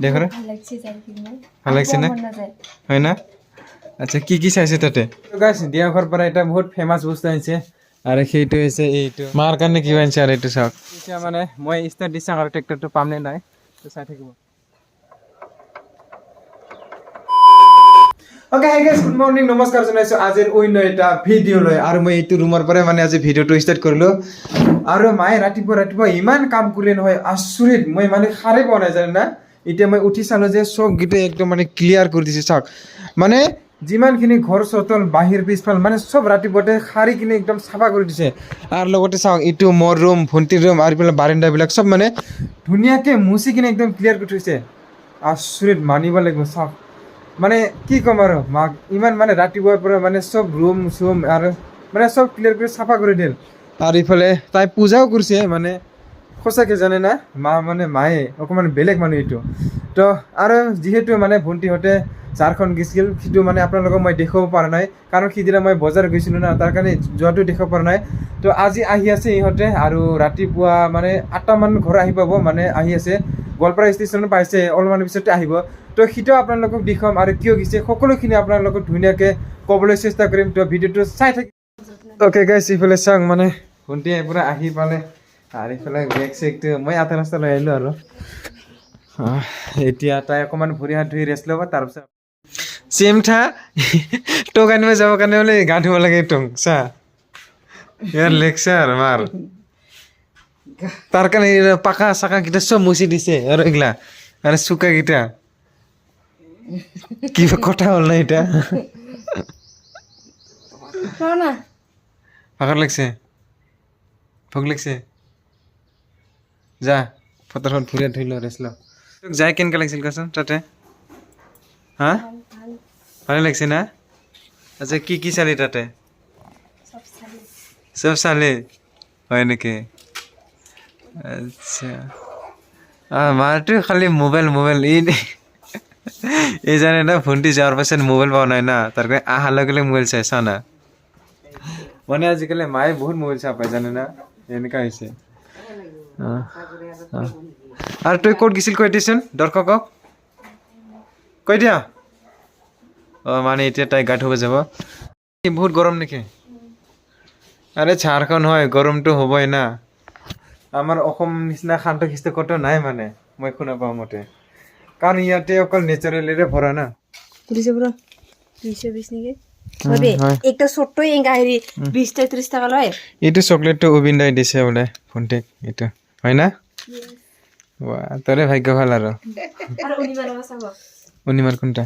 দেখো ভাল লাগছে না হয় না আচ্ছা কি চাইছে তাতে গাইস দিয়া ঘর পৰা এটা বহুত ফেমাস বস্তু আনিছে আৰু সেইটো হৈছে এইটো মাৰ কাৰণে কি আনিছে আৰু এইটো চাওক এতিয়া মানে মই ষ্টাৰ্ট দিছা আৰু ট্ৰেক্টৰটো পাম নে নাই তো চাই থাকিব okay hi guys good morning नमस्कार जनाइছো আজিৰ অন্য এটা ভিডিও লৈ আৰু মই এইটো ৰুমৰ পৰা মানে আজি ভিডিওটো ষ্টাৰ্ট কৰিলো আৰু মায়ে ৰাতিপুৱা ইমান কাম কৰিলে নহয় আচৰিত মই মানে খাৰে পোৱা নাই জানেন না এতিয়া মই উঠি চালো যে সব গিতে একদম মানে ক্লিয়াৰ কৰি দিছে চাওক মানে যিমানখিনি ঘৰ চতল বাহিৰ পিছফাল মানে সব ৰাতিপুৱাতে খাৰি কিনে একদম সাফা কৰি দিছে আৰু লগতে চাওক ইটো মোৰ ৰুম ভন্টিৰ ৰুম আৰু পিলা বাৰান্দা বিলাক সব মানে ধুনিয়াকে মুছি কিনে একদম ক্লিয়াৰ কৰি থৈছে আচৰিত মানিব লাগিব চাওক মানে কি কম আৰু মাক ইমান মানে ৰাতিপুৱাৰ পৰা মানে সব ৰুম চুম আৰু মানে সব ক্লিয়াৰ কৰি সাফা কৰি দিল আৰু ইফালে তাই পূজাও কৰিছে মানে সঁচাকে জানে না মা মানে মায়ে অকমান বেলেগ মানুহ এইটো তো আৰু যিহেতু মানে ভণ্টিহঁতে ঝাৰখণ্ড গৈছিল সিটো মানে আপোনালোকক মই দেখাব পৰা নাই কাৰণ সিদিনা মই বজাৰ গৈছিলোঁ না তাৰ কাৰণে যোৱাটো দেখাব পৰা নাই তো আজি আহি আছে ইহঁতে আৰু ৰাতিপুৱা মানে 8টা মান ঘৰ আহি পাব মানে আহি আছে গোৱালপাৰা ষ্টেচন পাইছে অলপমান পিছতে আহিব তো সিটো আপোনালোকক দেখাম আৰু কিয় গৈছে সকলোখিনি আপোনালোকক ধুনীয়াকৈ ক'বলৈ চেষ্টা কৰিম তো ভিডিঅ'টো চাই থাকিব ওকে গাইছ ইফালে চাওক মানে ভণ্টি পুৰা আহি পালে আৰু ইফালে বেগ চেগটো মই আধা ৰাস্তা লৈ আহিলোঁ আৰু এতিয়া তাই অকণমান ভৰি হাত ধুই ৰেষ্ট ল'ব তাৰপিছত চেম থা তোক আনিব যাবৰ কাৰণে বোলে গা ধুব লাগে তোক চা ইয়াৰ লেকচাৰ মাৰ তাৰ কাৰণে পাকা চাকাকেইটা চব মুচি দিছে আৰু এইগিলা আৰু চুকাকেইটা কিবা কথা হ'ল না এটা ভাগৰ লাগছে ভোক লাগছে যা ফটাফট ভৰি হাত ধুই ল ৰেষ্ট ল তোক যাই কেনেকৈ লাগিছিল কচোন তাতে হা ভালে লাগছে না আচ্ছা কি চালি তাতে চব চালি হয় নেকি আচ্ছা মাৰটো খালি মোবাইল এই জানে না ভণ্টি যোৱাৰ পাছত মোবাইল পোৱা নাই না তাৰ কাৰণে অহাৰ লগে লগে মোবাইল চাই চা না মানে আজিকালি মায়ে বহুত মোবাইল চাই পায় জানে না এনেকুৱা হৈছে আৰু তই ক'ত গৈছিল কৈ দিচোন দৰ্শকক কৈ দিয়া মানে এতিয়া তাই গা ধুব যাব বহুত গৰম নেকি আৰে ঝাৰখণ্ড হয় গৰমটো হ'বই না আমাৰ অসম নিচিনা শান্ত খিস্ত ক'তো নাই মানে মই শুনা পাওঁ মতে কাৰণ ইয়াতে অকল নেচাৰেলেৰে ভৰা না একটা ছোট্ট এঙ্গা হেৰি 20-30 টাকা লয় এইটো চকলেটটো উবিন্দাই দিছে বোলে ভণ্টিক এইটো হয় না তোৰে ভাগ্য ভাল আৰু অনিমাৰ কোনটা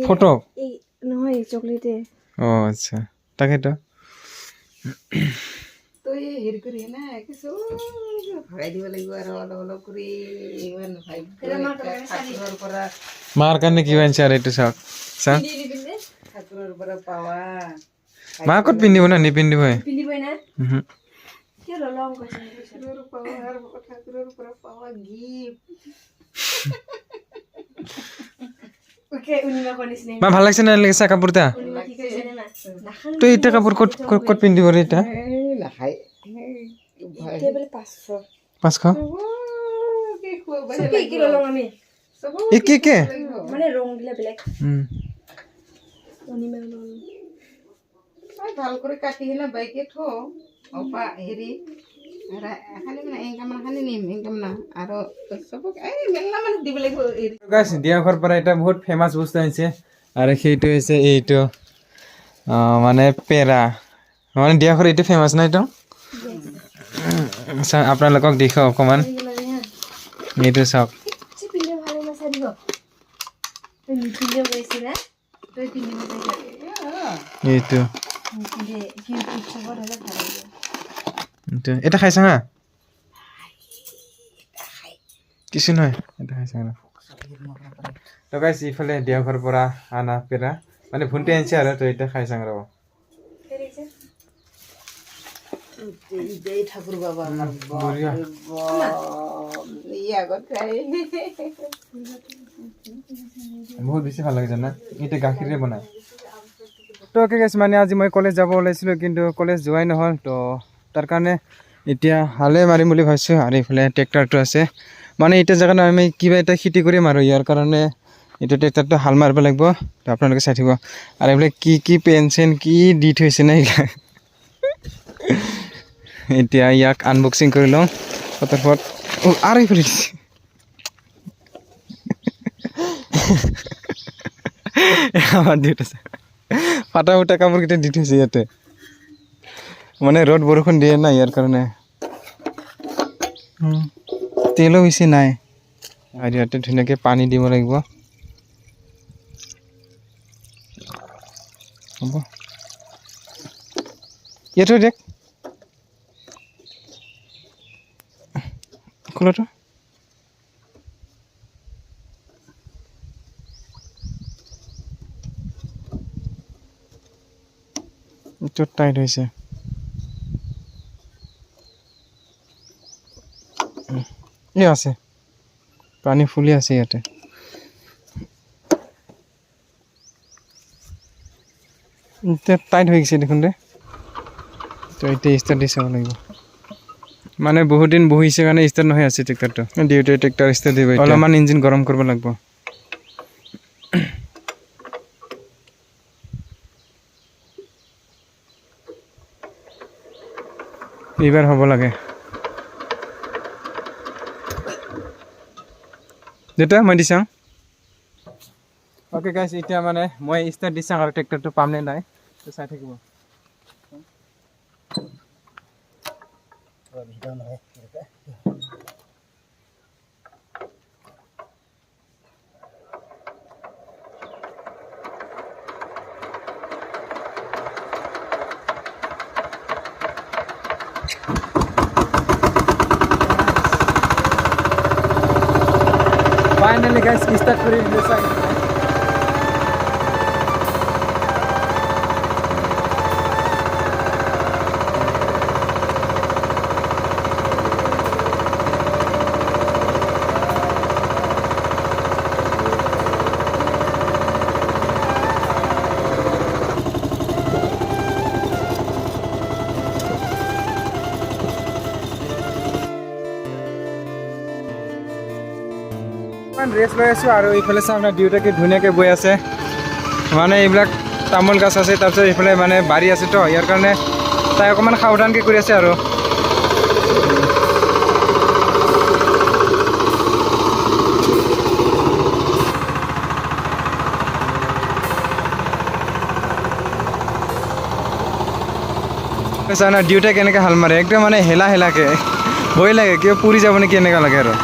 ফটো নহয় চকলেটে আচ্ছা তাকেতো তই হেৰি কৰি না কিছু ভৰাই দিব লাগিব আৰু অলপ কৰি ইমান ঠাকুৰৰ পৰা মাৰ কাৰণে কি আনিছে আৰু এইটো চাওক চা ঠাকুৰৰ পৰা পাৱা মা ক'ত পিন্ধিব না নিপিন্ধিবই ঠাকুৰৰ পৰা পাৱা মা ভাল লাগছে না লাগিছে কাপোৰটা তই এতিয়া কাপোৰ ক'ত পিন্ধিব ৰে এতিয়া নাখায় 500 কি মানে ৰং দিলে বেলেগ ভাল কৰি কাটি কিনে বাইকে থ অপা হেৰি খালি মানে ইনকাম খালি নিম ইনকাম না আৰু চবক মেলা মানে দিব লাগিব গাইছ দিয়া ঘৰ পৰা এটা বহুত ফেমাছ বস্তু আনিছে আৰু সেইটো হৈছে এইটো মানে পেৰা মানে দিয়া ঘৰ এইটো ফেমাছ না এইটো আপোনালোকক দেখুৱাও অকণমান এইটো চাওক এইটো এটা খাইছা হা কিছু নহয় এটা খাইছা না তো গাইছ ইফালে দিয়া ঘৰ পৰা আনা পেৰা মানে ভণ্টি আনিছে আৰু তো এতিয়া খাই চাং ৰ'ব জয় ঠাকুৰ বাবা বঢ়িয়া বহুত বেছি ভাল লাগে জানা এতিয়া গাখীৰে বনায় তো কি গাইছ মানে আজি মই কলেজ যাব ওলাইছিলোঁ কিন্তু কলেজ যোৱাই নহ'ল তো তাৰ কাৰণে এতিয়া হালে মাৰিম বুলি ভাবিছোঁ আৰু এইফালে ট্ৰেক্টৰটো আছে মানে এটা জেগাত আমি কিবা এটা খেতি কৰিম আৰু ইয়াৰ কাৰণে এইটো ট্ৰেক্টৰটো হাল মাৰিব লাগিব তো আপোনালোকে চাই থাকিব আৰু এইবিলাক কি কি পেঞ্চন কি দি থৈছে না এইবিলাক এতিয়া ইয়াক আনবক্সিং কৰি লওঁ ফটাফট আৰু এইফালে দিছে আমাৰ দি থৈছে ফাটা ফুটা কাপোৰকেইটা দি থৈছে ইয়াতে মানে ৰ'দ বৰষুণ দিয়ে না ইয়াৰ কাৰণে তেলো বেছি নাই আৰু ইয়াতে ধুনীয়াকৈ পানী দিব লাগিব হ'ব ইয়াতো দেখ খোলাটো এইটো টাইট হৈছে আছে পানী ফুলি আছে ইয়াতে এতিয়া টাইট হৈ গৈছে দেখোন দে তো এতিয়া ষ্টাৰ্ট দি চাব লাগিব মানে বহুত দিন বহিছে কাৰণে ষ্টাৰ্ট নহয় আছে ট্ৰেক্টৰটো ডিউটি ট্ৰেক্টৰ ষ্টাৰ্ট দিব অলপমান ইঞ্জিন গৰম কৰিব লাগিব এইবাৰ হ'ব লাগে দেউতা মই দি চাওঁ অ'কে গাইছ এতিয়া মানে মই ষ্টাৰ্ট দি চাওঁ আৰু ট্ৰেক্টৰটো পাম নে নাই তো চাই থাকিব Finally guys, start কৰি দিলো চাই ৰেষ্ট লৈ আছোঁ আৰু এইফালে চাওঁ আপোনাৰ দেউতাকে ধুনীয়াকৈ বৈ আছে মানে এইবিলাক তামোল গছ আছে তাৰপিছত এইফালে মানে বাৰী আছে তো ইয়াৰ কাৰণে তাই অকণমান সাৱধানকৈ কৰি আছে আৰু চাওঁ না দেউতাই কেনেকৈ হাল মাৰে একদম মানে হেলাকৈ ভয় লাগে কিয় পুৰি যাব নেকি এনেকুৱা লাগে আৰু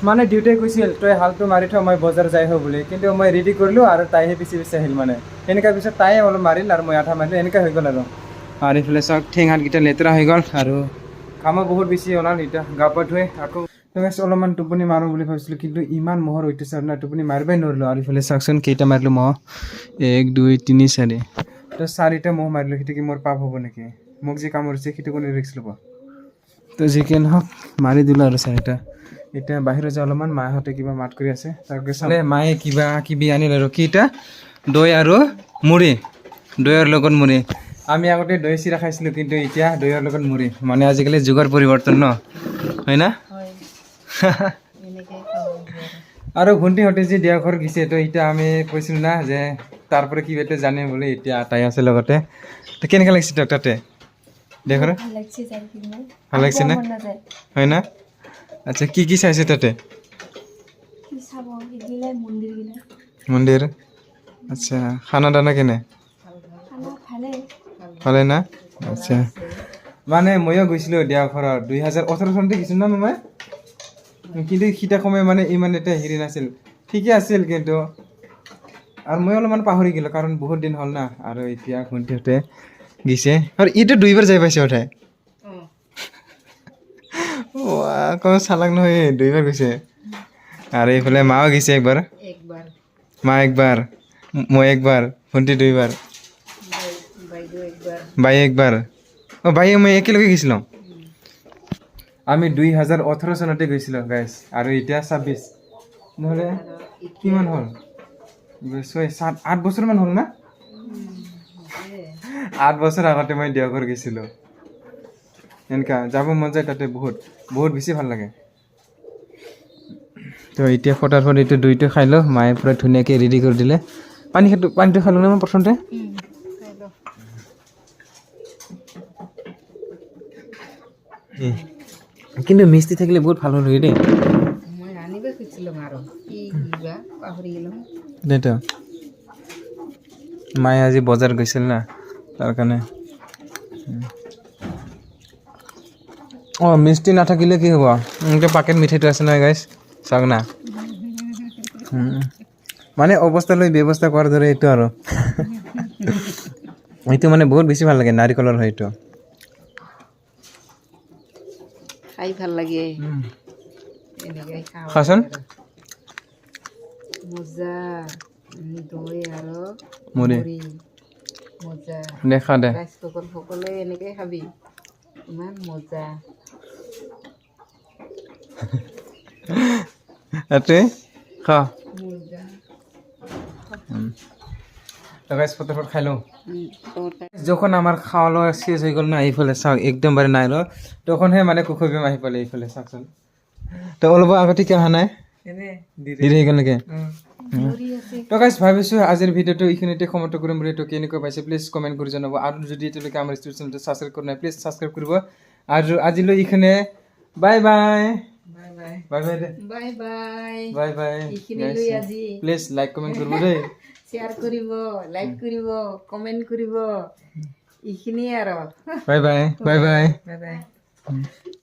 মানে দেউতাই কৈছিল তই হালটো মাৰি থ মই বজাৰ যাই হওঁ বুলি কিন্তু মই ৰেডি কৰিলোঁ আৰু তাইহে পিছে পিছে আহিল মানে এনেকুৱা পিছত তাইয়ে অলপ মাৰিল আৰু মই আঠা মাৰিলোঁ এনেকুৱা হৈ গ'ল আৰু এইফালে চাওক ঠেং হাতকেইটা লেতেৰা হৈ গ'ল আৰু কামো বহুত বেছি ওলাল এতিয়া গা পা ধুই আকৌ অলপমান টোপনি মাৰোঁ বুলি ভাবিছিলোঁ কিন্তু ইমান মহৰ অত্যাচাৰ না টোপনি মাৰিবই নোৱাৰিলোঁ আৰু এইফালে চাওকচোন কেইটা মাৰিলোঁ মহ 1 2 3 4 তো 4টা মহ মাৰিলোঁ সেইটো কি মোৰ পাপ হ'ব নেকি মোক যে কামুৰিছে সেইটো কোনো ৰিক্স ল'ব তো যিকি নহওক মাৰি দিলোঁ আৰু 4টা এতিয়া বাহিৰত যে অলপমান মাহঁতে কিবা মাত কৰি আছে তাৰপিছত মায়ে কিবা কিবি আনিল আৰু কিটা দৈ আৰু মুড়ি দৈৰ লগত মুড়ি আমি আগতে দৈ চিৰা খাইছিলোঁ কিন্তু এতিয়া দৈৰ লগত মুড়ি মানে আজিকালি যুগৰ পৰিৱৰ্তন ন হয় না আৰু ভণ্টিহঁতে যে দেওঘৰ ঘৰ গৈছে তো এতিয়া আমি কৈছিলোঁ না যে তাৰপৰা কিবা এটা জানে বুলি এতিয়া আটাই আছে লগতে তো কেনেকুৱা লাগিছে তোক তাতে দেওঘৰ ভাল লাগিছে না হয় না আচ্ছা কি কি চাইছে তাতে মন্দিৰ আচ্ছা খানা দানা কেনে ভালে না আচ্ছা মানে ময়ো গৈছিলোঁ দেওঘৰত 2018 চনতে গৈছিলোঁ না মই কিন্তু সিটা সময় মানে ইমান এটা হেৰি নাছিল ঠিকে আছিল কিন্তু আৰু মই অলপমান পাহৰি গ'লোঁ কাৰণ বহুত দিন হ'ল না আৰু এতিয়া ভণ্টিহঁতে গৈছে আৰু এইটো 2বাৰ যাই পাইছে উঠাই কোনো চালাক নহয় 2বাৰ গৈছে আৰু এইফালে মাও গৈছে একবাৰ মা একবাৰ মই একবাৰ ভণ্টি 2বাৰ বাই একবাৰ বাই মই একেলগে গৈছিলোঁ আমি 2018 চনতে গৈছিলোঁ গাইছ আৰু এতিয়া 26 নহ'লে কিমান হ'ল 6-7-8 বছৰমান হ'ল না 8 বছৰ আগতে মই দেওঘৰ গৈছিলোঁ এনেকুৱা যাব মন যায় তাতে বহুত বেছি ভাল লাগে তো এতিয়া ফটাফট এইটো দৈটো খাই লওঁ মায়ে পূৰা ধুনীয়াকৈ ৰেডি কৰি দিলে পানীটো খালোঁ নে মই প্ৰথমতে কিন্তু মিষ্টি থাকিলে বহুত ভাল হ'ল দেই মই আনিব খুজিছিলোঁ আৰু কি কিবা পাহৰি গ'লোঁ দেইতো মায়ে আজি বজাৰ গৈছিল না তাৰ কাৰণে মিষ্টি নাথাকিলে কি হ'ব এতিয়া পাকেট মিঠাইটো আছে নহয় গাইছ চাওক না মানে অৱস্থা লৈ ব্যৱস্থা কৰাৰ দৰে এইটো আৰু এইটো মানে বহুত বেছি ভাল লাগে নাৰিকলৰ হয় এইটো খাই ভাল লাগে এনেকৈ খাওঁ খাচোন মজা দৈ আৰু মুড়ি মজা দেখা দে ৰাইজ সকলোৱে এনেকৈ খাবি ইমান মজা ইয়াতে খা মজা ফটাফট খাই লওঁ যখন আমার খাওয়া লোৱা শেষ হৈ গ'ল না এইফালে চাওক একদমবাৰে নাই ৰ তখনহে মানে কুকুৰ বেমাৰ আহি পালে এইফালে চাওকচোন তো অলপ আগতে কিয় অহা নাই দেৰি হৈ গ'ল নেকি তো গাইছ ভাবিছোঁ আজিৰ ভিডিঅ'টো এইখিনিতে সমাপ্ত কৰিম বুলি তো কেনেকৈ পাইছে প্লিজ কমেণ্ট কৰি জনাব আৰু যদি এতিয়ালৈকে আমাৰ ইউটিউব চেনেলটো ছাবস্ক্ৰাইব কৰা নাই প্লিজ ছাবস্ক্ৰাইব কৰিব আৰু আজিলৈ এইখিনে বাই বাই বাই বাই দে বাই বাই বাই বাই এইখিনিলৈ আজি প্লিজ লাইক কমেণ্ট কৰিব দেই শ্বেয়াৰ কৰিব লাইক কৰিব কমেণ্ট কৰিব এইখিনিয়ে আৰু bye bye bye bye bye bye